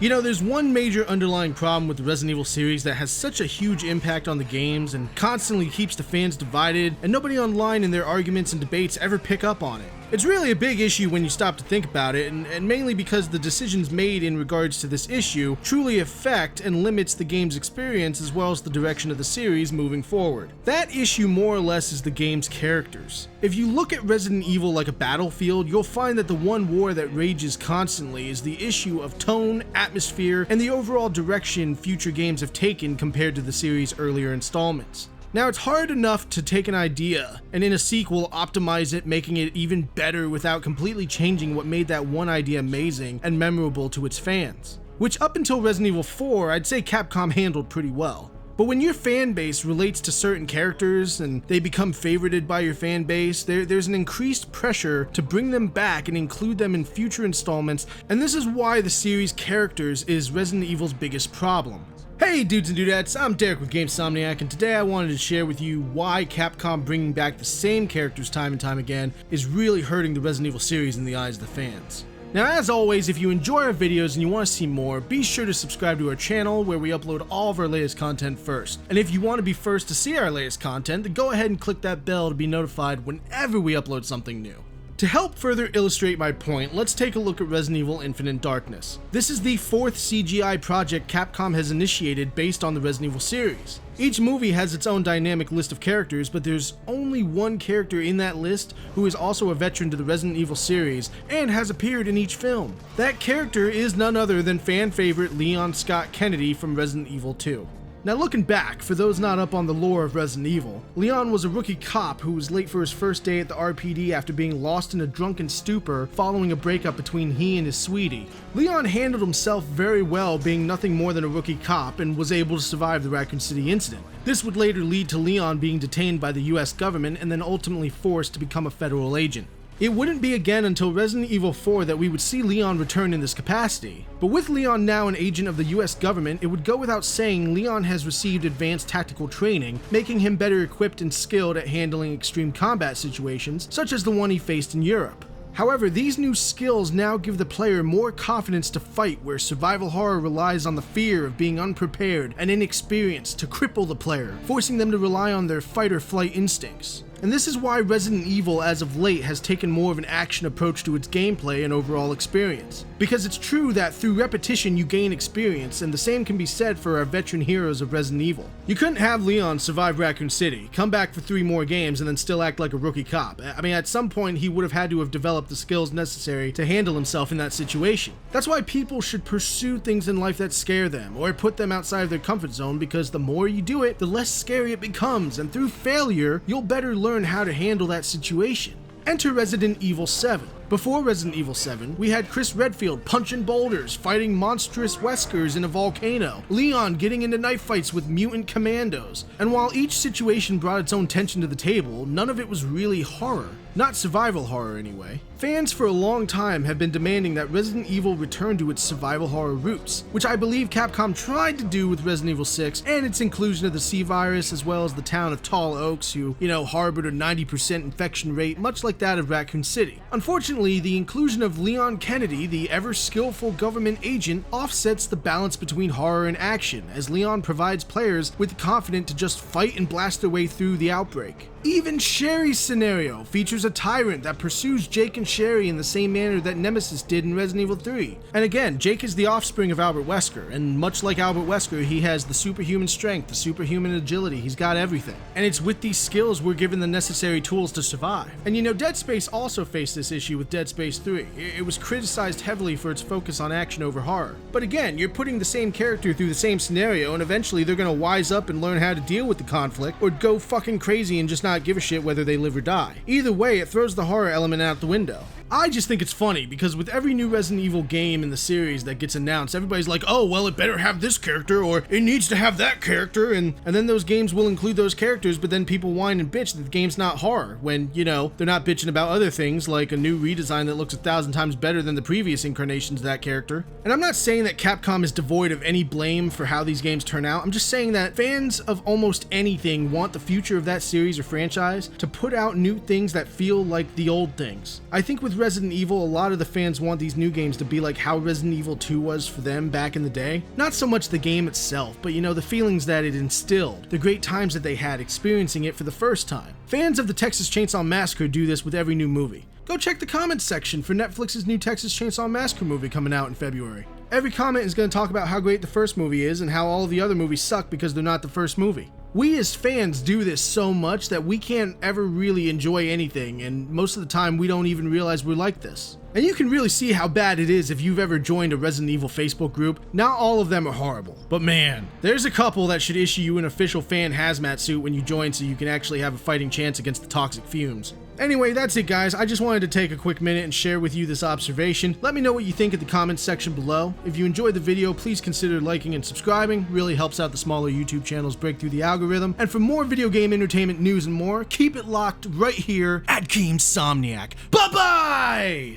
You know, there's one major underlying problem with the Resident Evil series that has such a huge impact on the games and constantly keeps the fans divided, and nobody online in their arguments and debates ever pick up on it. It's really a big issue when you stop to think about it, and mainly because the decisions made in regards to this issue truly affect and limits the game's experience as well as the direction of the series moving forward. That issue more or less is the game's characters. If you look at Resident Evil like a battlefield, you'll find that the one war that rages constantly is the issue of tone, atmosphere, and the overall direction future games have taken compared to the series' earlier installments. Now, it's hard enough to take an idea and in a sequel optimize it, making it even better without completely changing what made that one idea amazing and memorable to its fans. Which up until Resident Evil 4, I'd say Capcom handled pretty well. But when your fan base relates to certain characters and they become favorited by your fan base, there's an increased pressure to bring them back and include them in future installments, and this is why the series' characters is Resident Evil's biggest problem. Hey dudes and dudettes, I'm Derek with GameSomniac, and today I wanted to share with you why Capcom bringing back the same characters time and time again is really hurting the Resident Evil series in the eyes of the fans. Now, as always, if you enjoy our videos and you want to see more, be sure to subscribe to our channel where we upload all of our latest content first. And if you want to be first to see our latest content, then go ahead and click that bell to be notified whenever we upload something new. To help further illustrate my point, let's take a look at Resident Evil Infinite Darkness. This is the fourth CGI project Capcom has initiated based on the Resident Evil series. Each movie has its own dynamic list of characters, but there's only one character in that list who is also a veteran to the Resident Evil series and has appeared in each film. That character is none other than fan favorite Leon Scott Kennedy from Resident Evil 2. Now, looking back, for those not up on the lore of Resident Evil, Leon was a rookie cop who was late for his first day at the RPD after being lost in a drunken stupor following a breakup between he and his sweetie. Leon handled himself very well, being nothing more than a rookie cop, and was able to survive the Raccoon City incident. This would later lead to Leon being detained by the US government and then ultimately forced to become a federal agent. It wouldn't be again until Resident Evil 4 that we would see Leon return in this capacity. But with Leon now an agent of the US government, it would go without saying Leon has received advanced tactical training, making him better equipped and skilled at handling extreme combat situations, such as the one he faced in Europe. However, these new skills now give the player more confidence to fight, where survival horror relies on the fear of being unprepared and inexperienced to cripple the player, forcing them to rely on their fight or flight instincts. And this is why Resident Evil as of late has taken more of an action approach to its gameplay and overall experience. Because it's true that through repetition you gain experience, and the same can be said for our veteran heroes of Resident Evil. You couldn't have Leon survive Raccoon City, come back for 3 more games, and then still act like a rookie cop. I mean, at some point he would have had to have developed the skills necessary to handle himself in that situation. That's why people should pursue things in life that scare them, or put them outside of their comfort zone, because the more you do it, the less scary it becomes, and through failure, you'll better learn how to handle that situation. Enter Resident Evil 7. Before Resident Evil 7, we had Chris Redfield punching boulders, fighting monstrous Weskers in a volcano, Leon getting into knife fights with mutant commandos, and while each situation brought its own tension to the table, none of it was really horror. Not survival horror anyway. Fans for a long time have been demanding that Resident Evil return to its survival horror roots, which I believe Capcom tried to do with Resident Evil 6 and its inclusion of the C-Virus as well as the town of Tall Oaks, who, harbored a 90% infection rate much like that of Raccoon City. Unfortunately, the inclusion of Leon Kennedy, the ever-skillful government agent, offsets the balance between horror and action, as Leon provides players with the confidence to just fight and blast their way through the outbreak. Even Sherry's scenario features a tyrant that pursues Jake and Sherry in the same manner that Nemesis did in Resident Evil 3. And again, Jake is the offspring of Albert Wesker, and much like Albert Wesker, he has the superhuman strength, the superhuman agility, he's got everything. And it's with these skills we're given the necessary tools to survive. And Dead Space also faced this issue with Dead Space 3. It was criticized heavily for its focus on action over horror. But again, you're putting the same character through the same scenario, and eventually they're gonna wise up and learn how to deal with the conflict, or go fucking crazy and just not give a shit whether they live or die. Either way, it throws the horror element out the window. I just think it's funny because with every new Resident Evil game in the series that gets announced, everybody's like, oh, well, it better have this character, or it needs to have that character, and then those games will include those characters, but then people whine and bitch that the game's not horror, when, they're not bitching about other things, like a new redesign that looks 1,000 times better than the previous incarnations of that character. And I'm not saying that Capcom is devoid of any blame for how these games turn out, I'm just saying that fans of almost anything want the future of that series or franchise to put out new things that feel like the old things. I think with Resident Evil, a lot of the fans want these new games to be like how Resident Evil 2 was for them back in the day. Not so much the game itself, but you know, the feelings that it instilled, the great times that they had experiencing it for the first time. Fans of the Texas Chainsaw Massacre do this with every new movie. Go check the comments section for Netflix's new Texas Chainsaw Massacre movie coming out in February. Every comment is going to talk about how great the first movie is and how all the other movies suck because they're not the first movie. We as fans do this so much that we can't ever really enjoy anything, and most of the time we don't even realize we're like this. And you can really see how bad it is if you've ever joined a Resident Evil Facebook group. Not all of them are horrible, but man, there's a couple that should issue you an official fan hazmat suit when you join so you can actually have a fighting chance against the toxic fumes. Anyway, that's it guys. I just wanted to take a quick minute and share with you this observation. Let me know what you think in the comments section below. If you enjoyed the video, please consider liking and subscribing. Really helps out the smaller YouTube channels break through the algorithm. And for more video game entertainment news and more, keep it locked right here at GameSomniac. Bye-bye!